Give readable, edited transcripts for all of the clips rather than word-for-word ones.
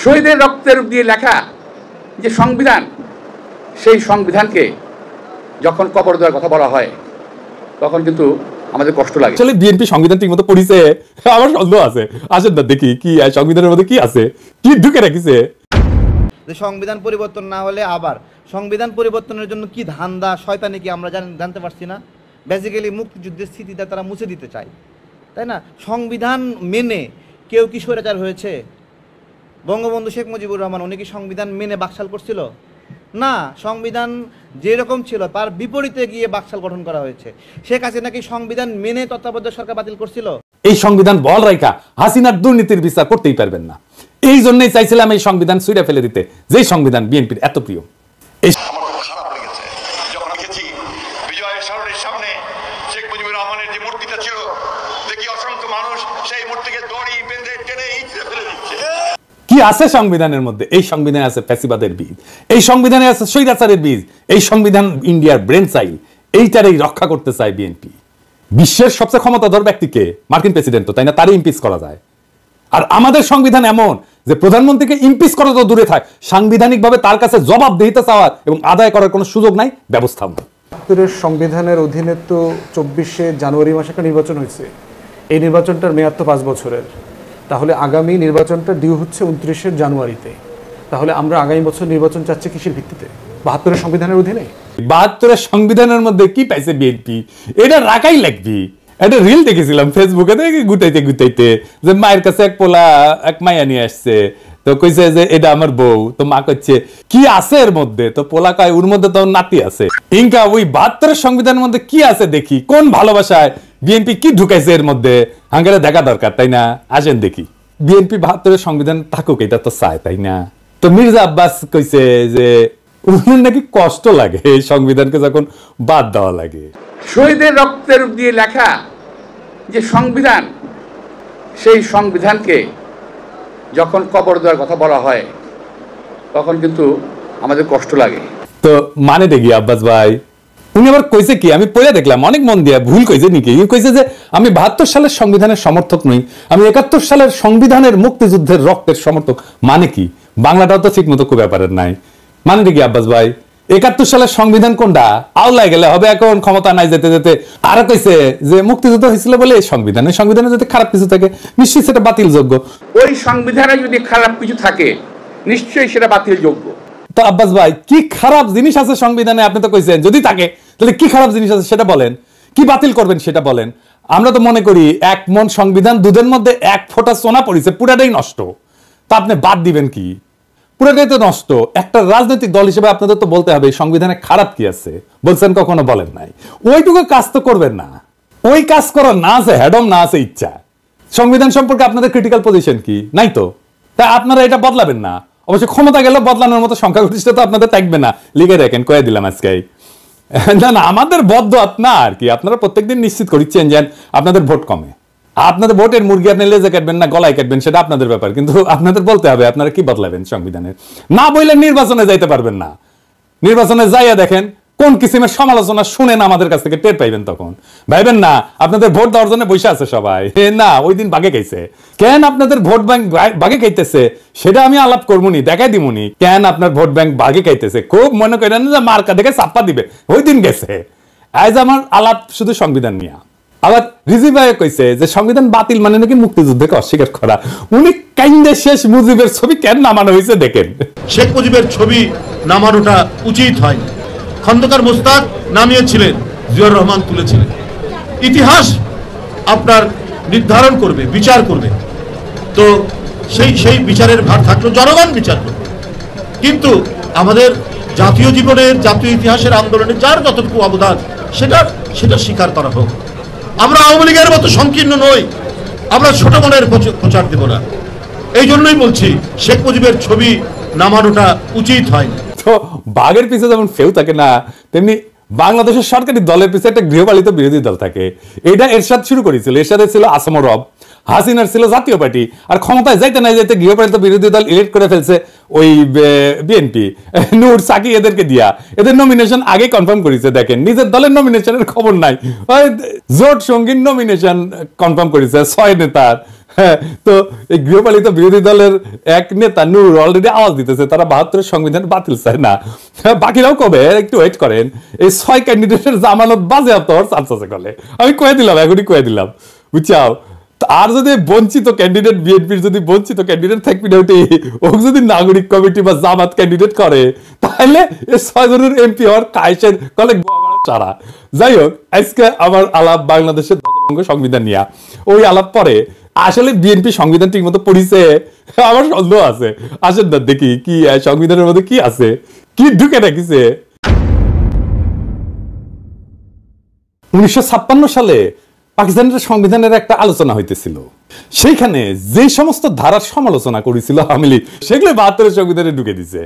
শহীদের রক্তের দিয়ে লেখা যে সংবিধান, সেই সংবিধানকে যখন কবর দেওয়ার কথা বলা হয় তখন কিন্তু আমাদের কষ্ট লাগে। আসলে বিএনপি সংবিধান ঠিক মতো পড়িছে, আমার সন্দেহ আছে। আসেন না দেখি কি সংবিধানের মধ্যে কি আছে, কি ঢুকে রাখিছে। যে সংবিধান পরিবর্তন না হলে আবার সংবিধান পরিবর্তনের জন্য কি ধান্দা শয়তানি কি আমরা জানতে পারছি না। বেসিক্যালি মুক্তিযুদ্ধের স্মৃতিটা তারা মুছে দিতে চায়, তাই না? সংবিধান মেনে কেউ কি স্বৈরাচার হয়েছে? বঙ্গবন্ধু শেখ মুজিবুর রহমান উনি কি সংবিধান মেনে বাকশাল করছিল? না, সংবিধান যেরকম ছিল তার বিপরীতে গিয়ে বাকশাল গঠন করা হয়েছে। শেখ হাসিনা কি সংবিধান মেনে তত্ত্বাবধায়ক সরকার বাতিল করছিল? এই সংবিধান বল রাইখা হাসিনার দুর্নীতির বিচার করতেই পারবেন না। এই জন্যই চাইছিলাম এই সংবিধান ছুঁড়ে ফেলে দিতে, যে সংবিধান বিএনপির এত প্রিয়। খারাপ লেগেছে যখন দেখেছি বিজয়ের স্মরণের সামনে শেখ মুজিবুর রহমানের যে মূর্তিটা ছিল, দেখি অসংখ্য মানুষ সেই মূর্তিকে দড়ি বেঁধে টেনে ইঁচড়ে ফেলে দিচ্ছে। কি আছে সংবিধানের মধ্যে? এই সংবিধানে আছে ফ্যাসিবাদের বীজ, এই সংবিধানে আছে স্বৈরাচারের বীজ। এই সংবিধান ইন্ডিয়ার ব্রেন চাইল, এইটারই রক্ষা করতে চায় বিএনপি। বিশ্বের সবচেয়ে ক্ষমতাধর ব্যক্তিকে মার্কিন প্রেসিডেন্ট, তো তাই না, তারই ইমপিচ করা যায়। আর আমাদের সংবিধান এমন যে প্রধানমন্ত্রীকে ইমপিচ করা তো দূরে থাক, সাংবিধানিকভাবে তার কাছে জবাবদিহিতা চাওয়ার এবং আদায় করার কোনো সুযোগ নাই, ব্যবস্থাও নাই। সংবিধানের অধীনে তো 24শে জানুয়ারি মাসে একটা নির্বাচন হয়েছে। এই নির্বাচনটার মেয়াদ তো 5 বছরের। তাহলে আগামী নির্বাচনটা ডিউ হচ্ছে 29শে জানুয়ারিতে। তাহলে আমরা আগামী বছর নির্বাচন চাচ্ছি কিসের ভিত্তিতে? 72-এর সংবিধানের অধীনে। 72-এর সংবিধানের মধ্যে কি পাইছে বিএনপি? এটা রাখাই লাগবি। একটা রিল দেখেছিলাম ফেসবুকে, দেখি গুটাইতে গুটাইতে যে মায়ের কাছে এক পোলা এক মাইয়া নিয়ে আসছে, তো কইছে যে এটা আমার বউ। তো মা কইছে কি আছে এর মধ্যে? তো পোলা কয় ওর মধ্যে তো নাতি আছে। ইনকা ওই 72-এর সংবিধানের মধ্যে কি আছে দেখি, কোন ভালোবাসায় বিএনপি কি ঢুকাইছে এর মধ্যে, হাঙ্গারে দেখা দরকার, তাই না? আসেন দেখি। বিএনপি 72-এর সংবিধান থাকুক, এটা তো চায়, তাই না? তো মির্জা আব্বাস কইছে যে ওনার নাকি কষ্ট লাগে এই সংবিধানকে যখন বাদ দেওয়া লাগে। শহীদের রক্তের দিয়ে লেখা যে সংবিধান, সেই সংবিধানকে যখন কবর দেওয়ার কথা বলা হয় তখন কিন্তু আমাদের কষ্ট লাগে। তো মানে দেখি আব্বাস ভাই উনি আবার কইছে কি, আমি পড়ে দেখলাম অনেক মন দিয়া, ভুল কইছে নাকি? কইছে যে আমি 72 সালের সংবিধানের সমর্থক নই, আমি 71 সালের সংবিধানের মুক্তিযুদ্ধের রক্তের সমর্থক। মানে কি? বাংলাটাও তো ঠিক মতো খুব ব্যাপারের নাই। মানে দেখি আব্বাস ভাই 71 সালের সংবিধান কোনটা? আওলায় গেলে হবে, এখন ক্ষমতা নাই যেতে যেতে। আর কইছে যে মুক্তিযুদ্ধ হয়েছিল বলে এই সংবিধানে যদি খারাপ কিছু থাকে নিশ্চয়ই সেটা বাতিল যোগ্য। ওই সংবিধানে যদি খারাপ কিছু থাকে নিশ্চয়ই সেটা বাতিল যোগ্য। তো আব্বাস ভাই কি খারাপ জিনিস আছে সংবিধানে? আপনি তো কইছেন যদি থাকে, তাহলে কি খারাপ জিনিস আছে সেটা বলেন, কি বাতিল করবেন সেটা বলেন। আমরা তো মনে করি 1 মণ সংবিধান, দুধের মধ্যে 1 ফোঁটা সোনা পড়েছে, পুরাটাই নষ্ট। তা আপনি বাদ দিবেন কি? পুরাটাই তো নষ্ট। একটা রাজনৈতিক দল হিসেবে আপনাদের তো বলতে হবে সংবিধানে খারাপ কি আছে। বলছেন? কখনো বলেন নাই। ওইটুকু কাজ তো করবেন না। ওই কাজ করার না আছে হ্যাডম, না আছে ইচ্ছা। সংবিধান সম্পর্কে আপনাদের ক্রিটিক্যাল পজিশন কি? নাই তো। তাই আপনারা এটা বদলাবেন না। অবশ্য ক্ষমতা গেলে বদলানোর মতো সংখ্যাগরিষ্ঠতা আপনাদের থাকবে না, লিখে রাখেন, কয়ে দিলাম আজকে। না না, আমাদের বদ্ধ আপনার আর কি, আপনারা প্রত্যেকদিন নিশ্চিত করছেন যে আপনাদের ভোট কমে। আপনাদের ভোটের মুরগি আপনি লেজে কাটবেন না গলায় কাটবেন সেটা আপনাদের ব্যাপার, কিন্তু আপনাদের বলতে হবে আপনারা কি বদলাবেন সংবিধানের। না বললে নির্বাচনে যাইতে পারবেন না। নির্বাচনে যাইয়া দেখেন কোন কিসিমের সমালোচনা শুনেন আমাদের কাছ থেকে টের পাইবেন। তখন ভাইবেন না আপনাদের ভোট দেওয়ার জন্য বসে আছে সবাই, না ওই দিন বাগে খাইছে। কেন আপনাদের ভোট ব্যাংক বাগে খাইতেছে সেটা আমি আলাপ করবনি, দেখাই দিবনি কেন আপনার ভোট ব্যাংক বাগে খাইতেছে। খুব মনে করেন যে মার্কা দেখে চাপ্পা দিবে, ওই দিন গেছে। আজ আমার আলাপ শুধু সংবিধান নিয়ে। আবার রিজি ভাই কইছে যে সংবিধান বাতিল মানে নাকি মুক্তিযুদ্ধকে অস্বীকার করা। উনি কাইন্দে শেষ মুজিবের ছবি কেন নামানো হয়েছে দেখেন। শেখ মুজিবের ছবি নামানোটা উচিত হয়। খন্দকার মোস্তাক নামিয়েছিলেন, জিয়াউর রহমান তুলেছিলেন। ইতিহাস আপনার নির্ধারণ করবে, বিচার করবে। তো সেই বিচারের ভার থাকলো, জনগণ বিচার করবে। কিন্তু আমাদের জাতীয় জীবনের, জাতীয় ইতিহাসের আন্দোলনে যার যতটুকু অবদান সেটা স্বীকার করা হোক। আমরা আওয়ামী লীগের মতো সংকীর্ণ নই, আমরা ছোট মনের প্রচার দেব না। এই জন্যই বলছি শেখ মুজিবের ছবি নামানোটা উচিত হয়নি। তো বাঘের পিছে যেমন ফেউ থাকে না, তেমনি বাংলাদেশের সরকারি দলের পিছে একটা গৃহপালিত বিরোধী দল থাকে। এটা এরশাদ শুরু করেছিল। এরশাদের ছিল আসাম রব, হাসিনার ছিল জাতীয় পার্টি, আর ক্ষমতায় যাইতে না যাইতে গৃহপালিত বিরোধী দল ইলেক্ট করে ফেলছে ওই বিএনপি, নূর সাকি এদেরকে দিয়া। এদের নমিনেশন আগে কনফার্ম করেছে। দেখেন নিজের দলের নমিনেশনের খবর নাই, জোট সঙ্গীর নমিনেশন কনফার্ম করেছে 6 নেতার। হ্যাঁ, তো এই গৃহপালিত বিরোধী দলের এক নেতা নূর অলরেডি আওয়াজ দিতেছে তারা 72 সংবিধান বাতিল চায় না। বাকিরাও কবে একটু ওয়েট করেন, এই 6 ক্যান্ডিডেটের জামানত বাজেয়াপ্ত হওয়ার চান্স আছে কলে। আমি কয়ে দিলাম, এখনই কয়ে দিলাম, বুঝছাও। আর যদি বঞ্চিত ক্যান্ডিডেট, বিএনপির যদি বঞ্চিত ক্যান্ডিডেট থাকবি না ওটি, ও যদি নাগরিক কমিটি বা জামাত ক্যান্ডিডেট করে, তাহলে এই 6 জনের এমপি হওয়ার কায়েসের কলে সারা। যাই হোক, আজকে আমার আলাপ বাংলাদেশের সংবিধান নিয়ে, ওই আলাপ পরে আসলে বিএনপি সংবিধান ঠিক মতো পড়িছে আমার সন্দেহ আছে। আসেন না দেখি কি সংবিধানের মধ্যে কি আছে, কি ঢুকে রাখিছে। 1956 সালে পাকিস্তানের সংবিধানের একটা আলোচনা হইতেছিল, সেইখানে যে সমস্ত ধারার সমালোচনা করেছিল আওয়ামী লীগ, সেগুলো 72 সংবিধানে ঢুকে দিছে।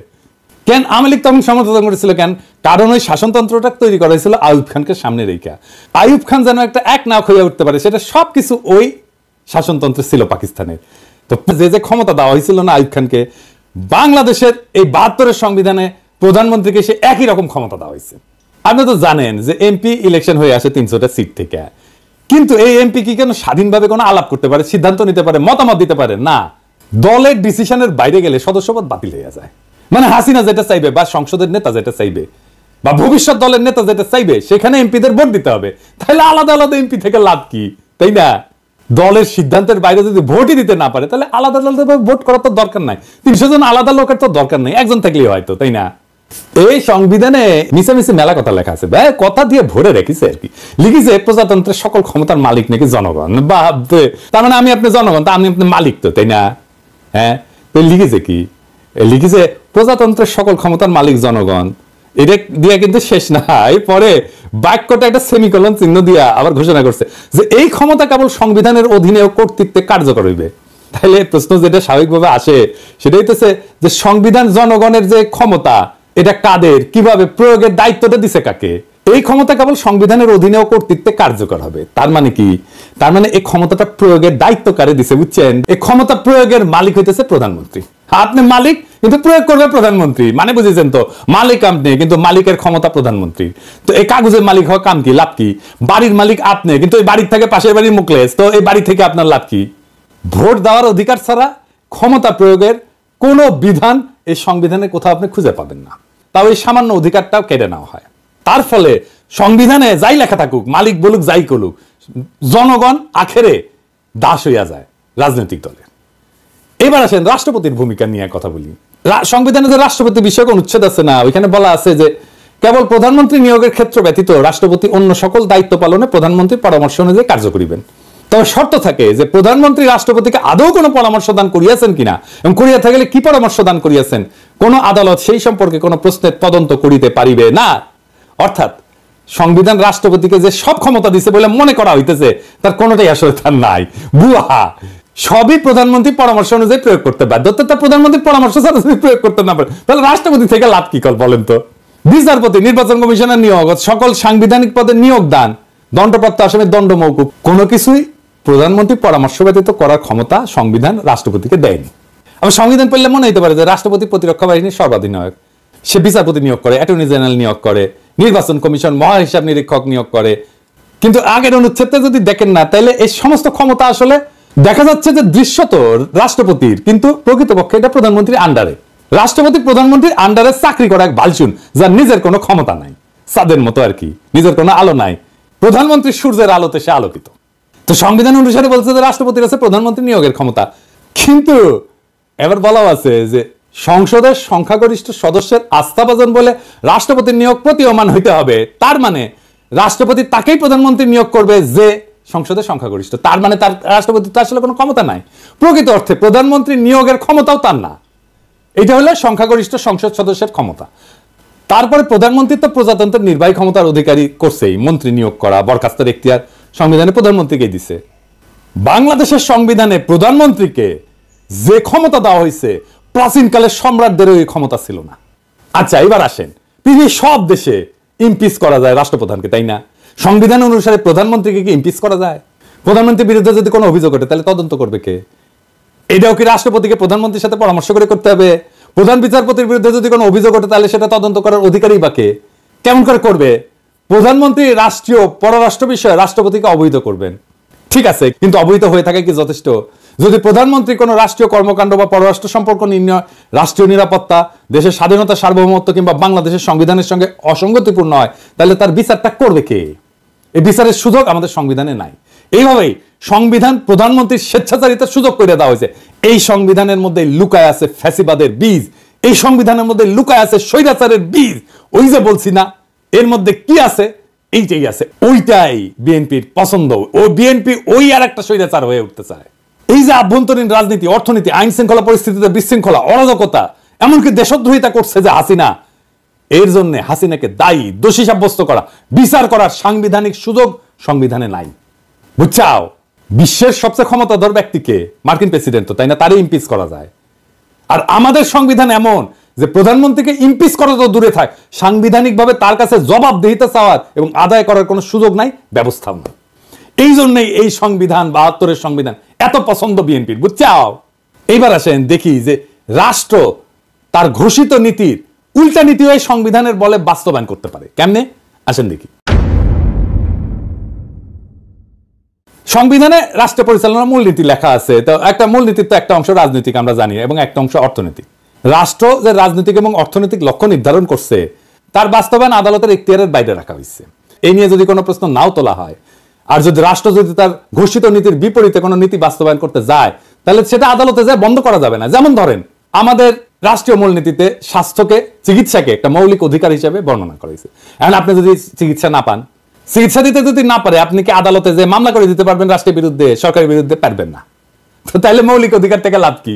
কেন আওয়ামী লীগ তখন সমালোচনা করেছিল কেন? কারণ ওই শাসনতন্ত্রটা তৈরি করা হয়েছিল আইয়ুব খানকে সামনে রেখা। আইয়ুব খান যেন একটা এক নাক হয়ে উঠতে পারে, সেটা সবকিছু ওই শাসনতন্ত্র ছিল পাকিস্তানের। তো যে ক্ষমতা দেওয়া হয়েছিল না আইয়ুব খানকে, বাংলাদেশের এই 72 সংবিধানে প্রধানমন্ত্রীকে সে একই রকম ক্ষমতা দেওয়া হয়েছে। আপনি তো জানেন যে এমপি ইলেকশন হয়ে আসে 300টা সিট থেকে, কিন্তু এই এমপি কি কেন স্বাধীনভাবে কোনো আলাপ করতে পারে, সিদ্ধান্ত নিতে পারে, মতামত দিতে পারে না? দলের ডিসিশনের বাইরে গেলে সদস্যপদ বাতিল হয়ে যায়। মানে হাসিনা যেটা চাইবে বা সংসদের নেতা যেটা চাইবে বা ভবিষ্যৎ দলের নেতা যেটা চাইবে, সেখানে এমপিদের ভোট দিতে হবে। তাহলে আলাদা আলাদা এমপি থেকে লাভ কি, তাই না? দলের সিদ্ধান্তের বাইরে যদি ভোটই দিতে না পারে, তাহলে আলাদা আলাদা ভোট করার তো দরকার নাই। 300 জন আলাদা লোকের তো দরকার নেই, একজন থাকলেই হয়তো, তাই না? এই সংবিধানে মিশামিশি মেলা কথা লেখা আছে, কথা দিয়ে ভরে রেখেছে আর কি। লিখেছে প্রজাতন্ত্রের সকল ক্ষমতার মালিক নাকি জনগণ। বা তার মানে আমি আপনি জনগণ, তা আমি আপনি মালিক তো, তাই না? হ্যাঁ, তো লিখেছে কি? লিখেছে প্রজাতন্ত্রের সকল ক্ষমতার মালিক জনগণ। এটা দিয়া কিন্তু শেষ না, পরে বাক্যটা একটা সেমিকোলন চিহ্ন দিয়া আবার ঘোষণা করছে যে এই ক্ষমতা কেবল সংবিধানের অধীনে ও কর্তৃত্বে কার্যকর হইবে। তাহলে প্রশ্ন যেটা স্বাভাবিকভাবে আসে সেটা হইতেছে যে সংবিধান জনগণের যে ক্ষমতা, এটা কাদের, কিভাবে প্রয়োগের দায়িত্বটা দিছে কাকে? এই ক্ষমতা কেবল সংবিধানের অধীনে ও কর্তৃত্বে কার্যকর হবে। তার মানে কি? তার মানে এই ক্ষমতাটা প্রয়োগের দায়িত্ব কারে দিছে, বুঝছেন? এই ক্ষমতা প্রয়োগের মালিক হইতেছে প্রধানমন্ত্রী। আপনি মালিক, কিন্তু প্রয়োগ করবে প্রধানমন্ত্রী। মানে বুঝেছেন তো, মালিক আপনি, কিন্তু মালিকের ক্ষমতা প্রধানমন্ত্রী। তো এই কাগজের মালিক হওয়া কাম কি, লাভ কি? বাড়ির মালিক আপনি, কিন্তু এই বাড়ির থেকে পাশের বাড়ির মুখলেস, তো এই বাড়ি থেকে আপনার লাভ কি? ভোট দেওয়ার অধিকার ছাড়া ক্ষমতা প্রয়োগের কোনো বিধান এই সংবিধানে কোথাও আপনি খুঁজে পাবেন না। তাও এই সামান্য অধিকারটাও কেড়ে নেওয়া হয়। তার ফলে সংবিধানে যাই লেখা থাকুক, মালিক বলুক যাই করুক, জনগণ আখেরে দাস হইয়া যায় রাজনৈতিক দলের। এবার আসেন রাষ্ট্রপতির ভূমিকা নিয়ে কথা বলি। সংবিধানে যে রাষ্ট্রপতি বিষয়ক অনুচ্ছেদ আছে না, ওইখানে বলা আছে যে কেবল প্রধানমন্ত্রী নিয়োগের ক্ষেত্র ব্যতীত রাষ্ট্রপতি অন্য সকল দায়িত্ব পালনে প্রধানমন্ত্রীর পরামর্শ অনুযায়ী কার্য করিবেন। তবে শর্ত থাকে যে প্রধানমন্ত্রী রাষ্ট্রপতিকে আদৌ কোনো পরামর্শ দান করিয়াছেন কিনা, এবং করিয়া থাকলে কি পরামর্শ দান করিয়াছেন, কোন আদালত সেই সম্পর্কে কোনো প্রশ্নের তদন্ত করিতে পারিবে না। অর্থাৎ সংবিধান রাষ্ট্রপতিকে যে সব ক্ষমতা দিছে বলে মনে করা হইতেছে, তার কোনোটাই আসলে তার নাই, বুয়া। সবই প্রধানমন্ত্রী পরামর্শ অনুযায়ী প্রয়োগ করতে বাধ্য। তার প্রধানমন্ত্রীর পরামর্শ ছাড়া যদি প্রয়োগ করতে না পারে, তাহলে রাষ্ট্রপতি থেকে লাভ কি কল বলেন তো? বিচারপতি, নির্বাচন কমিশনের নিয়োগ, সকল সাংবিধানিক পদে নিয়োগ দান, দণ্ডপ্রাপ্ত আসামির দণ্ড মওকুফ, কোনো কিছুই প্রধানমন্ত্রীর পরামর্শ ব্যতীত করার ক্ষমতা সংবিধান রাষ্ট্রপতিকে দেয়নি। আমি সংবিধান পড়লে মনে হতে পারে যে রাষ্ট্রপতি প্রতিরক্ষা বাহিনীর সর্বাধিনায়ক, সে বিচারপতি নিয়োগ করে, অ্যাটর্নি জেনারেল নিয়োগ করে, নির্বাচন কমিশন মহা হিসাব নিরীক্ষক নিয়োগ করে। কিন্তু আগের অনুচ্ছেদটা যদি দেখেন না, তাহলে এই সমস্ত ক্ষমতা আসলে দেখা যাচ্ছে যে দৃশ্যত রাষ্ট্রপতির, কিন্তু প্রকৃতপক্ষে এটা প্রধানমন্ত্রীর আন্ডারে। রাষ্ট্রপতি প্রধানমন্ত্রীর আন্ডারে চাকরি করা এক বালচুন, যার নিজের কোনো ক্ষমতা নাই, চাঁদের মতো আর কি, নিজের কোনো আলো নাই। প্রধানমন্ত্রী সূর্যের আলোতে সে আলোকিত। তো সংবিধান অনুসারে বলছে যে রাষ্ট্রপতির আছে প্রধানমন্ত্রী নিয়োগের ক্ষমতা, কিন্তু এবার বলা আছে যে সংসদের সংখ্যাগরিষ্ঠ সদস্যের আস্থাভাজন বলে রাষ্ট্রপতির নিয়োগ প্রতীয়মান হইতে হবে। তার মানে রাষ্ট্রপতি তাকেই প্রধানমন্ত্রী নিয়োগ করবে যে সংসদের সংখ্যাগরিষ্ঠ। তার মানে তার রাষ্ট্রপতির তো আসলে কোনো ক্ষমতা নাই। প্রকৃত অর্থে প্রধানমন্ত্রী নিয়োগের ক্ষমতাও তার না, এটা হলো সংখ্যাগরিষ্ঠ সংসদ সদস্যের ক্ষমতা। তারপরে প্রধানমন্ত্রী তো প্রজাতন্ত্রের নির্বাহী ক্ষমতার অধিকারী করছেই, মন্ত্রী নিয়োগ করা, বরখাস্তের এখতিয়ার সংবিধানে প্রধানমন্ত্রীকে দিছে। বাংলাদেশের সংবিধানে প্রধানমন্ত্রীকে যে ক্ষমতা দেওয়া হয়েছে, প্রাচীনকালের সম্রাটদেরও এই ক্ষমতা ছিল না। আচ্ছা, এবার আসেন, পৃথিবীর সব দেশে ইমপিচ করা যায় রাষ্ট্রপ্রধানকে, তাই না? সংবিধান অনুসারে প্রধানমন্ত্রীকে কি ইমপিচ করা যায়? প্রধানমন্ত্রীর বিরুদ্ধে যদি কোনো অভিযোগ ওঠে, তাহলে তদন্ত করবে কে? এটাও কি রাষ্ট্রপতিকে প্রধানমন্ত্রীর সাথে পরামর্শ করে করতে হবে? প্রধান বিচারপতির বিরুদ্ধে যদি কোনো অভিযোগ ওঠে, তাহলে সেটা তদন্ত করার অধিকারী বা কে? কেমন করে করবে? প্রধানমন্ত্রী রাষ্ট্রীয় পররাষ্ট্র বিষয়ে রাষ্ট্রপতিকে অবহিত করবেন, ঠিক আছে, কিন্তু অবহিত হয়ে থাকে কি যথেষ্ট? যদি প্রধানমন্ত্রী কোনো রাষ্ট্রীয় কর্মকাণ্ড বা পররাষ্ট্র সম্পর্ক নির্ণয়, রাষ্ট্রীয় নিরাপত্তা, দেশের স্বাধীনতা, সার্বভৌমত্ব কিংবা বাংলাদেশের সংবিধানের সঙ্গে অসঙ্গতিপূর্ণ হয়, তাহলে তার বিচারটা করবে কে? এই বিচারের সুযোগ আমাদের সংবিধানে নাই। এইভাবেই সংবিধান প্রধানমন্ত্রীর স্বেচ্ছাচারিতার সুযোগ করে দেওয়া হয়েছে। এই সংবিধানের মধ্যে লুকায় আছে ফ্যাসিবাদের বীজ, এই সংবিধানের মধ্যে লুকায় আছে স্বৈরাচারের বীজ। ওই যে বলছি না, এর মধ্যে কি আছে? এইটাই আছে, ওইটাই বিএনপির পছন্দ। ও বিএনপি ওই আর একটা স্বৈরাচার হয়ে উঠতে চায়। এই যে আভ্যন্তরীণ রাজনীতি, অর্থনীতি, আইন শৃঙ্খলা পরিস্থিতিতে বিশৃঙ্খলা, অরাজকতা, এমনকি দেশদ্রোহিতা করছে যে হাসিনা, এর জন্য হাসিনাকে দায়ী, দোষী সাব্যস্ত করা, বিচার করার সাংবিধানিক সুযোগ সংবিধানে নাই। বুঝছাও? বিশ্বের সবচেয়ে ক্ষমতাধর ব্যক্তিকে, মার্কিন প্রেসিডেন্ট তো, তাই না, তারই ইমপিচ করা যায়। আর আমাদের সংবিধান এমন যে প্রধানমন্ত্রীকে ইমপিচ করা তো দূরে থাক, সাংবিধানিকভাবে তার কাছে জবাবদিহিতা চাওয়ার এবং আদায় করার কোনো সুযোগ নাই, ব্যবস্থাও নাই। এই জন্যই এই সংবিধান, ৭২-এর সংবিধান এত পছন্দ বিএনপির। বুঝছাও? এইবার আসেন দেখি যে রাষ্ট্র তার ঘোষিত নীতির উল্টা নীতি এই সংবিধানের বলে বাস্তবায়ন করতে পারে কেমনে। আসেন দেখি। সংবিধানে রাষ্ট্র পরিচালনার মূলনীতি লেখা আছে। তো একটা মূলনীতির তো একটা অংশ রাজনৈতিক আমরা জানি, এবং একটা অংশ অর্থনৈতিক। রাষ্ট্র যে রাজনৈতিক এবং অর্থনৈতিক লক্ষ্য নির্ধারণ করছে, তার বাস্তবায়ন আদালতের এখতিয়ারের বাইরে রাখা হয়েছে। এই নিয়ে যদি কোনো প্রশ্ন নাও তোলা হয়, আর যদি রাষ্ট্র যদি তার ঘোষিত নীতির বিপরীতে কোনো নীতি বাস্তবায়ন করতে যায়, তাহলে সেটা আদালতে যায় বন্ধ করা যাবে না। যেমন ধরেন, আমাদের রাষ্ট্রীয় মূলনীতিতে স্বাস্থ্যকে, চিকিৎসাকে একটা মৌলিক অধিকার হিসেবে বর্ণনা করা হয়েছে। এখন আপনি যদি চিকিৎসা না পান, চিকিৎসা দিতে যদি না পারে, আপনি কি আদালতে যে মামলা করে দিতে পারবেন রাষ্ট্রের বিরুদ্ধে, সরকারের বিরুদ্ধে? পারবেন না। তো তাহলে মৌলিক অধিকার থেকে লাভ কি?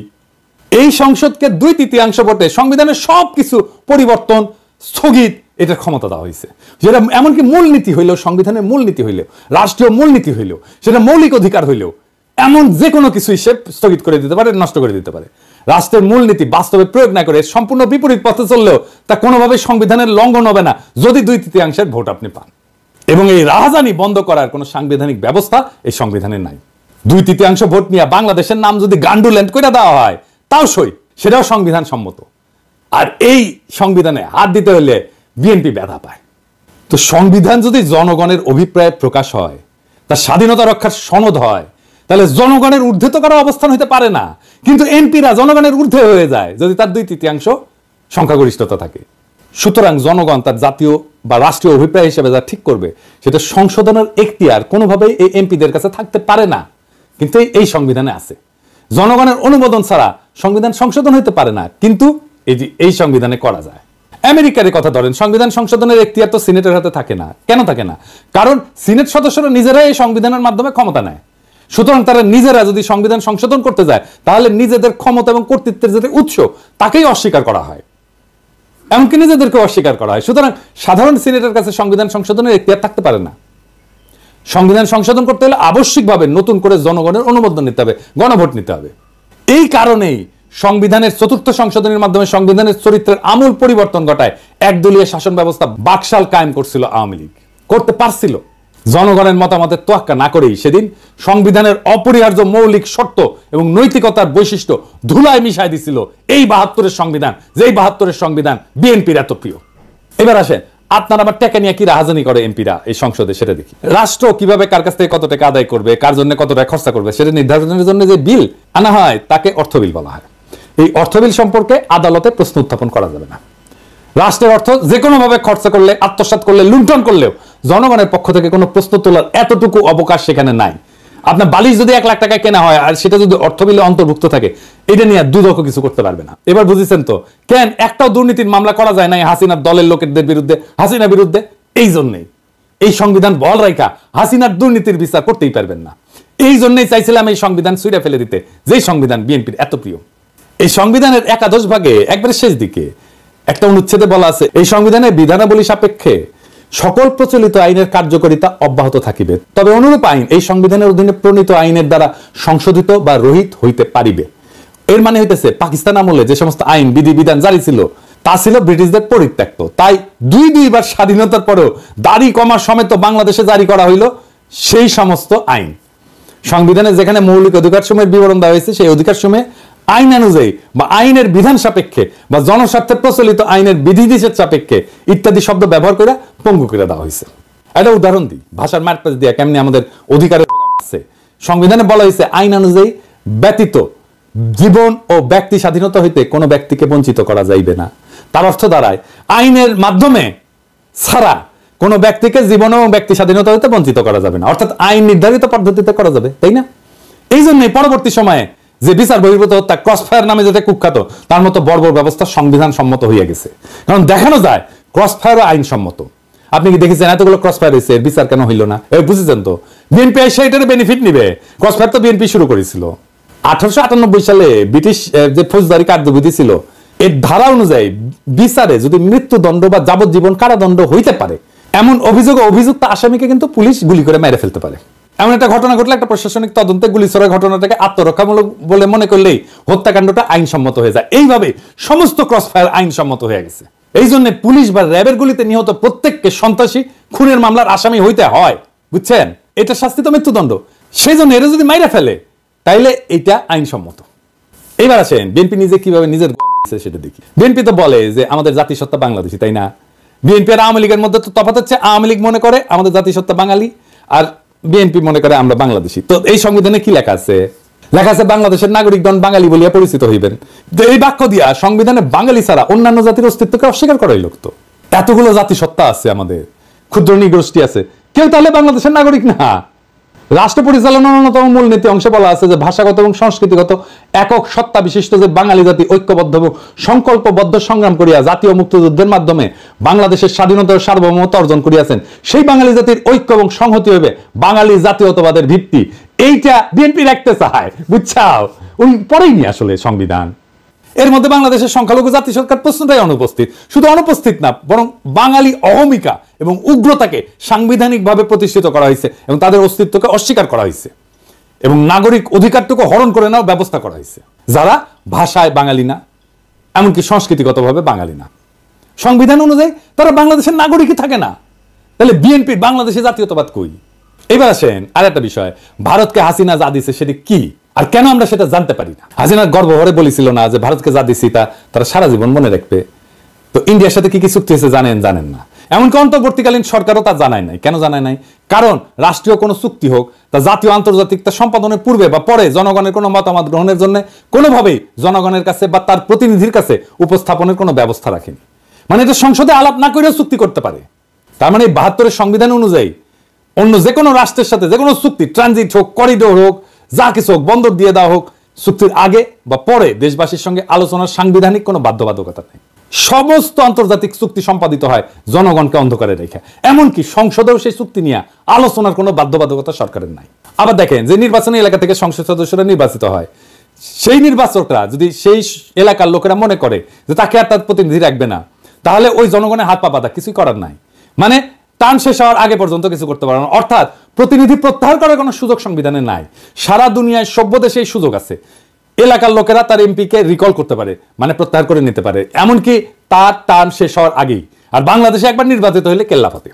এই সংসদকে 2/3 ভোটে সংবিধানের সবকিছু পরিবর্তন, স্থগিত, এটার ক্ষমতা দেওয়া হয়েছে। যেটা এমনকি মূলনীতি হইলেও, সংবিধানের মূলনীতি হইলেও, রাষ্ট্রীয় মূলনীতি হইলেও, সেটা মৌলিক অধিকার হইলেও, এমন যে কোনো কিছুই সে স্থগিত করে দিতে পারে, নষ্ট করে দিতে পারে। রাষ্ট্রের মূলনীতি বাস্তবে প্রয়োগ না করে সম্পূর্ণ বিপরীত পথে চললেও তা কোনোভাবে সংবিধানের লঙ্ঘন হবে না, যদি 2/3 ভোট আপনি পান। এবং এই রাহাজানি বন্ধ করার কোনো সাংবিধানিক ব্যবস্থা এই সংবিধানে নাই। 2/3 ভোট নিয়ে বাংলাদেশের নাম যদি গান্ডুল্যান্ড করে দেওয়া হয়, তাও সই, সেটাও সংবিধান সম্মত। আর এই সংবিধানে হাত দিতে হলে বিএনপি ব্যথা পায়। তো সংবিধান যদি জনগণের অভিপ্রায় প্রকাশ হয়, তার স্বাধীনতা রক্ষার সনদ হয়, তাহলে জনগণের ঊর্ধ্বে তো কারো অবস্থান হতে পারে না। কিন্তু এমপিরা জনগণের ঊর্ধ্বে হয়ে যায় যদি তার 2/3 সংখ্যাগরিষ্ঠতা থাকে। সুতরাং জনগণ তার জাতীয় বা রাষ্ট্রীয় অভিপ্রায় হিসেবে যা ঠিক করবে, সেটা সংশোধনের এখতিয়ার কোনোভাবেই এই এমপিদের কাছে থাকতে পারে না। কিন্তু এই সংবিধানে আছে। জনগণের অনুমোদন ছাড়া সংবিধান সংশোধন হতে পারে না, কিন্তু এই সংবিধানে করা যায়। আমেরিকার কথা ধরেন, সংবিধান সংশোধনের এখতিয়ার তো সিনেটের হাতে থাকে না। কেন থাকে না? কারণ সিনেট সদস্যরা নিজেরাই এই সংবিধানের মাধ্যমে ক্ষমতা নেয়। সুতরাং তারা নিজেরা যদি সংবিধান সংশোধন করতে যায়, তাহলে নিজেদের ক্ষমতা এবং কর্তৃত্বের যে উৎস, তাকেই অস্বীকার করা হয়, এমনকি নিজেদেরকে অস্বীকার করা হয়। সুতরাং সাধারণ সিনেটের কাছে সংবিধান সংশোধনের এখতিয়ার থাকতে পারে না। সংবিধান সংশোধন করতে হলে আবশ্যিকভাবে নতুন করে জনগণের অনুমোদন নিতে হবে, গণভোট নিতে হবে। এই কারণেই সংবিধানের ৪র্থ সংশোধনের মাধ্যমে সংবিধানের চরিত্রের আমূল পরিবর্তন ঘটায় একদলীয় শাসন ব্যবস্থা বাকশাল কায়েম করছিল আওয়ামী লীগ। করতে পারছিল। জনগণের মতামতের তোয়াক্কা না করেই সেদিন সংবিধানের অপরিহার্য মৌলিক শর্ত এবং নৈতিকতার বৈশিষ্ট্য ধুলায় মিশাই দিছিল এই ৭২-এর সংবিধান, যেই ৭২-এর সংবিধান বিএনপির এত প্রিয়। এবার আসেন, আপনার আবার টাকা নিয়ে কি রাহাজানি করে এমপিরা এই সংসদে, সেটা দেখি। রাষ্ট্র কিভাবে কার কাছ থেকে কত টাকা আদায় করবে, কার জন্য কত টাকা খরচা করবে, সেটা নির্ধারণের জন্য যে বিল আনা হয়, তাকে অর্থ বিল বলা হয়। এই অর্থ বিল সম্পর্কে আদালতে প্রশ্ন উত্থাপন করা যাবে না। রাষ্ট্রের অর্থ যে কোনো ভাবে খরচা করলে, আত্মসাৎ করলে, লুণ্ঠন করলেও জনগণের পক্ষ থেকে কোনো প্রশ্ন তোলার এতটুকু অবকাশ সেখানে নাই। আপনার বালিশ যদি 1 লাখ টাকায় কেনা হয় আর সেটা যদি অর্থ বিলে অন্তর্ভুক্ত থাকে, এটা নিয়ে দুদক কিছু করতে পারবে না। এবার বুঝেছেন তো কেন একটাও দুর্নীতির মামলা করা যায় না হাসিনার দলের লোকেদের বিরুদ্ধে, হাসিনার বিরুদ্ধে? এই জন্যই এই সংবিধান বল রাখা হাসিনার দুর্নীতির বিচার করতেই পারবেন না। এই জন্যই চাইছিলাম এই সংবিধান ছুঁড়ে ফেলে দিতে, যেই সংবিধান বিএনপির এত প্রিয়। এই সংবিধানের ১১ ভাগে একবারে শেষ দিকে একটা অনুচ্ছেদে বলা আছে, এই সংবিধানের বিধানাবলী সাপেক্ষে সকল প্রচলিত আইনের কার্যকারিতা অব্যাহত থাকিবে, তবে অনুরূপ আইন এই সংবিধানের অধীনে প্রণীত আইনের দ্বারা সংশোধিত বা রহিত হইতে পারিবে। এর মানে হইতেছে পাকিস্তান আমলে যে সমস্ত আইন বিধিবিধান জারি ছিল, তা ছিল ব্রিটিশদের পরিত্যক্ত। তাই দুইবার স্বাধীনতার পরেও দাড়ি কমা সমেত বাংলাদেশে জারি করা হইল সেই সমস্ত আইন। সংবিধানে যেখানে মৌলিক অধিকার সমূহের বিবরণ দেওয়া হয়েছে, সেই অধিকার সমূহে আইন অনুযায়ী বা আইনের বিধান সাপেক্ষে বা জনস্বার্থে প্রচলিত আইনের বিধিনিষেধ সাপেক্ষে ইত্যাদি শব্দ ব্যবহার করে পঙ্গু করে দেওয়া হয়েছে। একটা উদাহরণ দিই, ভাষার মারপ্যাচ দিয়ে কেমনি আমাদের অধিকারের আছে। সংবিধানে বলা হয়েছে আইন অনুযায়ী ব্যতীত জীবন ও ব্যক্তি স্বাধীনতা হইতে কোনো ব্যক্তিকে বঞ্চিত করা যাইবে না। তার অর্থ দাঁড়ায় আইনের মাধ্যমে ছাড়া কোনো ব্যক্তিকে জীবন ও ব্যক্তি স্বাধীনতা হইতে বঞ্চিত করা যাবে না, অর্থাৎ আইন নির্ধারিত পদ্ধতিতে করা যাবে, তাই না? এই জন্যই পরবর্তী সময়ে যে বিচার বহির্ভূত হত্যা ক্রসফায়ার নামে যেটা কুখ্যাত, তার মতো বর্বর ব্যবস্থা সংবিধান সম্মত হয়ে গেছে। কারণ দেখানো যায় ক্রসফায়ারও আইনসম্মত। আপনি কি দেখেছেন এতগুলো ক্রসফায়ার হয়েছে, বিচার কেন হইল না? বুঝেছেন তো, বিএনপি এটার বেনিফিট নিবে। ক্রসফায়ার তো বিএনপি শুরু করেছিল 1898 সালে। ব্রিটিশ যে ফৌজদারি কার্যবিধি ছিল, এর ধারা অনুযায়ী বিচারে যদি মৃত্যুদণ্ড বা যাবজ্জীবন কারাদণ্ড হইতে পারে এমন অভিযুক্ত আসামিকে কিন্তু পুলিশ গুলি করে মেরে ফেলতে পারে। এমন একটা ঘটনা ঘটলে একটা প্রশাসনিক তদন্তে গুলি ছোড়ার ঘটনাটাকে আত্মরক্ষামূলক বলে মনে করলেই হত্যাকাণ্ডটা আইনসম্মত হয়ে যায়। এইভাবে সমস্ত ক্রসফায়ার আইনসম্মত হয়ে গেছে। এই জন্য পুলিশ বা র্যাবের গুলিতে নিহত প্রত্যেককে সন্ত্রাসী খুনের মামলার আসামি হইতে হয়, বুঝছেন? এটা শাস্তি তো মৃত্যুদণ্ড। সেই জন্য এরা যদি মাইরা ফেলে তাইলে এটা আইনসম্মত। এবার আসেন বিএনপি নিজে কিভাবে নিজের সেটা দেখি। বিএনপি তো বলে যে আমাদের জাতিসত্তা বাংলাদেশি, তাই না? বিএনপি আর আওয়ামী লীগের মধ্যে তো তফাৎ হচ্ছে, আওয়ামী লীগ মনে করে আমাদের জাতিসত্তা বাঙালি আর বিএনপি মনে করে আমরা বাংলাদেশি। তো এই সংবিধানে কি লেখা আছে? লেখা আছে বাংলাদেশের নাগরিকগণ বাঙালি বলিয়া পরিচিত হইবেন। তো এই বাক্য দিয়া সংবিধানে বাঙালি ছাড়া অন্যান্য জাতির অস্তিত্বকে অস্বীকার করাই লোক। এতগুলো জাতিসত্তা আছে, আমাদের ক্ষুদ্র নৃগোষ্ঠী আছে, কেউ তাহলে বাংলাদেশের নাগরিক না। রাষ্ট্র পরিচালনার অন্যতম মূলনীতি অংশে বলা আছে যে ভাষাগত এবং সংস্কৃতিগত একক সত্তা বিশিষ্ট যে বাঙালি জাতি ঐক্যবদ্ধ এবং সংকল্পবদ্ধ সংগ্রাম করিয়া জাতীয় মুক্তিযুদ্ধের মাধ্যমে বাংলাদেশের স্বাধীনতা ও সার্বভৌমত্ব অর্জন করিয়াছেন, সেই বাঙালি জাতির ঐক্য এবং সংহতি হবে বাঙালি জাতীয়তাবাদের ভিত্তি। এইটা বিএনপি রাখতে চায়, বুঝছাও? ওই পরেই নি আসলে সংবিধান। এর মধ্যে বাংলাদেশের সংখ্যালঘু জাতি সরকার প্রশ্নটাই অনুপস্থিত। শুধু অনুপস্থিত না, বরং বাঙালি অহমিকা এবং উগ্রতাকে সাংবিধানিকভাবে প্রতিষ্ঠিত করা হয়েছে এবং তাদের অস্তিত্বকে অস্বীকার করা হয়েছে এবং নাগরিক অধিকারটুকু হরণ করে নেওয়ার ব্যবস্থা করা হয়েছে, যারা ভাষায় বাঙালি না, এমনকি সংস্কৃতিগতভাবে বাঙালি না। সংবিধান অনুযায়ী তারা বাংলাদেশের নাগরিকই থাকে না। তাহলে বিএনপির বাংলাদেশে জাতীয়তাবাদ কই? এবার আসেন আর একটা বিষয়, ভারতকে হাসিনা যা দিছে সেটা কি আর কেন আমরা সেটা জানতে পারি না? হাসিনা গর্বভরে বলেছিল না যে ভারতকে যা দিছি তা তারা সারা জীবন মনে রাখবে। তো ইন্ডিয়ার সাথে কি কি চুক্তি হয়েছে জানেন না? এমনকি অন্তর্বর্তীকালীন সরকারও তা জানায় নাই। কেন জানায় নাই? কারণ রাষ্ট্রীয় কোনো চুক্তি হোক তা জাতীয় আন্তর্জাতিক তা সম্পাদনের পূর্বে বা পরে জনগণের কোনো মতামত গ্রহণের জন্য কোনোভাবেই জনগণের কাছে বা তার প্রতিনিধির কাছে উপস্থাপনের কোনো ব্যবস্থা রাখেনি। মানে এটা সংসদে আলাপ না করেও চুক্তি করতে পারে। তার মানে 72-এর সংবিধান অনুযায়ী অন্য যে কোনো রাষ্ট্রের সাথে যে কোনো চুক্তি, ট্রানজিট হোক, করিডোর হোক, যা কিছু হোক, বন্দর দিয়ে দেওয়া হোক, চুক্তির আগে বা পরে দেশবাসীর সঙ্গে আলোচনার সাংবিধানিক কোনো বাধ্যবাধকতা নেই। সমস্ত আন্তর্জাতিক চুক্তি সম্পাদিত হয় জনগণকে অন্ধকারে রেখে। এমনকি সংসদেও সেই চুক্তি নিয়ে আলোচনার কোনো বাধ্যবাধকতা সরকারের নাই। আবার দেখেন যে নির্বাচনী এলাকা থেকে সংসদ সদস্যরা নির্বাচিত হয়, সেই নির্বাচকরা যদি সেই এলাকার লোকেরা মনে করে যে তাকে আর তার প্রতিনিধি রাখবে না, তাহলে ওই জনগণের হাত পা বাঁধা, কিছুই করার নাই। মানে টার্ম শেষ হওয়ার আগে পর্যন্ত কিছু করতে পারবে না। অর্থাৎ প্রতিনিধি প্রত্যাহার করার কোনো সুযোগ সংবিধানে নাই। সারা দুনিয়ায় সভ্য দেশে এই সুযোগ আছে। এলাকার লোকেরা তার এমপিকে রিকল করতে পারে, মানে প্রত্যাহার করে নিতে পারে, এমনকি তার টার্ম শেষ হওয়ার আগেই। আর বাংলাদেশে একবার নির্বাচিত হলে কেল্লাফাতে।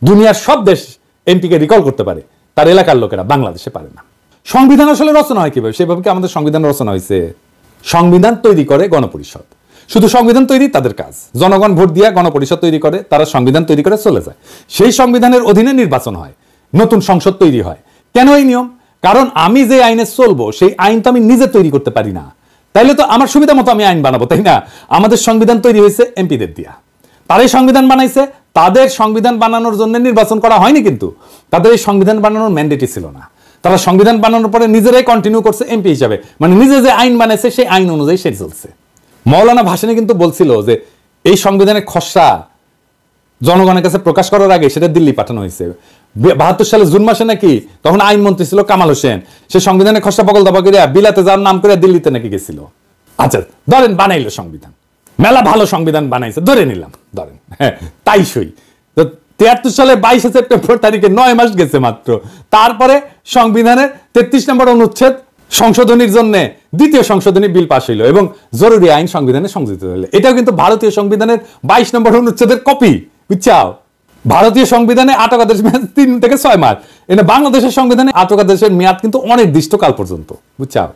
দুনিয়ার সব দেশ এমপিকে রিকল করতে পারে, তার এলাকার লোকেরা, বাংলাদেশে পারে না। সংবিধান আসলে রচনা হয় কিভাবে? সেভাবে কি আমাদের সংবিধান রচনা হয়েছে? সংবিধান তৈরি করে গণপরিষদ। শুধু সংবিধান তৈরি তাদের কাজ। জনগণ ভোট দিয়ে গণপরিষদ তৈরি করে, তারা সংবিধান তৈরি করে চলে যায়। সেই সংবিধানের অধীনে নির্বাচন হয়, নতুন সংসদ তৈরি হয়। কেন এই নিয়ম? কারণ আমি যে আইনে চলবো সেই আইন তো আমি নিজে তৈরি করতে পারি না। তাইলে তো আমার সুবিধা মতো আমি আইন বানাবো, তাই না? আমাদের সংবিধান তৈরি হয়েছে এমপিদের দিয়া। তারাই সংবিধান বানাইছে। তাদের সংবিধান বানানোর জন্য নির্বাচন করা হয়নি, কিন্তু তাদের এই সংবিধান বানানোর ম্যান্ডেটই ছিল না। তারা সংবিধান বানানোর পরে নিজেরাই কন্টিনিউ করছে এমপি হিসাবে, মানে নিজে যে আইন বানাইছে সেই আইন অনুযায়ী সে চলছে। মৌলানা ভাসানী কিন্তু বলছিল যে এই সংবিধানের খসড়া জনগণের কাছে প্রকাশ করার আগে সেটা দিল্লি পাঠানো হয়েছে। 72 সালে জুন মাসে নাকি, তখন আইনমন্ত্রী ছিল কামাল হোসেন, সে সংবিধানের খসড়া বগল দাবা করিয়া বিলাতে যাওয়ার নাম করে দিল্লিতে নাকি গেছিল। আচ্ছা ধরেন বানাইলো সংবিধান, মেলা ভালো সংবিধান বানাইছে, ধরে নিলাম, ধরেন হ্যাঁ তাই সই। তো 73 সালে 22 সেপ্টেম্বর তারিখে 9 মাস গেছে মাত্র। তারপরে সংবিধানের 33 নম্বর অনুচ্ছেদ সংশোধনীর জন্য দ্বিতীয় সংশোধনী বিল পাশ হইল এবং জরুরি আইন সংবিধানে সংযোজিত হইল। এটাও কিন্তু ভারতীয় সংবিধানের 22 নম্বর অনুচ্ছেদের কপি, বুঝছাও? ভারতীয় সংবিধানে আটকাদেশ মেয়াদ 3 থেকে 6 মাস, এনে বাংলাদেশের সংবিধানে আটকাদেশের মেয়াদ কিন্তু অনির্দিষ্টকাল পর্যন্ত, বুঝছাও?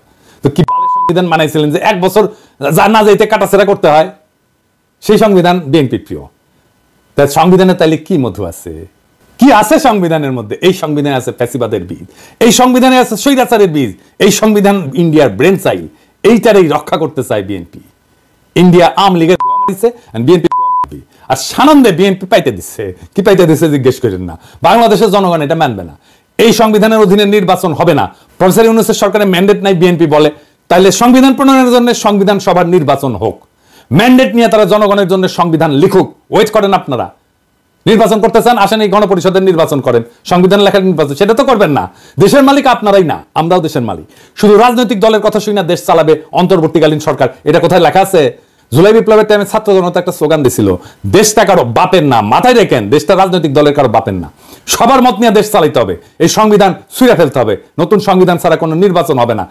তো কি সংবিধান বানাইছিলেন যে 1 বছর যা না যাইতে কাটাছেড়া করতে হয়? সেই সংবিধান বিএনপি প্রিয়। তাই সংবিধানে তাইলে কি মধু আছে, কি আছে সংবিধানের মধ্যে? এই সংবিধানে আছে ফ্যাসিবাদের বীজ, এই সংবিধানে আছে স্বৈরাচারের বীজ, এই সংবিধান ইন্ডিয়ার ব্রেন চাইল, এইটারই রক্ষা করতে চায় বিএনপি। ইন্ডিয়া আওয়ামী লীগের দিচ্ছে বিএনপি, আর সানন্দে বিএনপি পাইতে দিচ্ছে। কি পাইতে দিচ্ছে জিজ্ঞেস করেন না, বাংলাদেশের জনগণ এটা মানবে না। এই সংবিধানের অধীনে নির্বাচন হবে না। প্রফেসর ইউনূসের সরকারের ম্যান্ডেট নাই, বিএনপি বলে তাহলে সংবিধান প্রণয়নের জন্য সংবিধান সভার নির্বাচন হোক। ম্যান্ডেট নিয়ে তারা জনগণের জন্য সংবিধান লিখুক। ওয়েট করেন আপনারা। নির্বাচন করতে চান, আসেন এই গণপরিষদের নির্বাচন করেন, সংবিধান লেখার নির্বাচন সেটা তো করবেন না। দেশের মালিক আপনারাই না, আমরাও দেশের মালিক। শুধু রাজনৈতিক দলের কথা শুনে দেশ চালাবে অন্তর্বর্তীকালীন সরকার, এটা কোথায় লেখা আছে? জুলাই বিপ্লবের টাইমে ছাত্র জনতা একটা স্লোগান দিছিল, দেশটা কারো বাপের না। মাথায় রেখেন, দেশটা রাজনৈতিক দলের কারো বাপের না। সবার মত নিয়ে দেশ চালাইতে হবে। এই সংবিধান ছুঁড়ে ফেলতে হবে। নতুন সংবিধান ছাড়া কোনো নির্বাচন হবে না।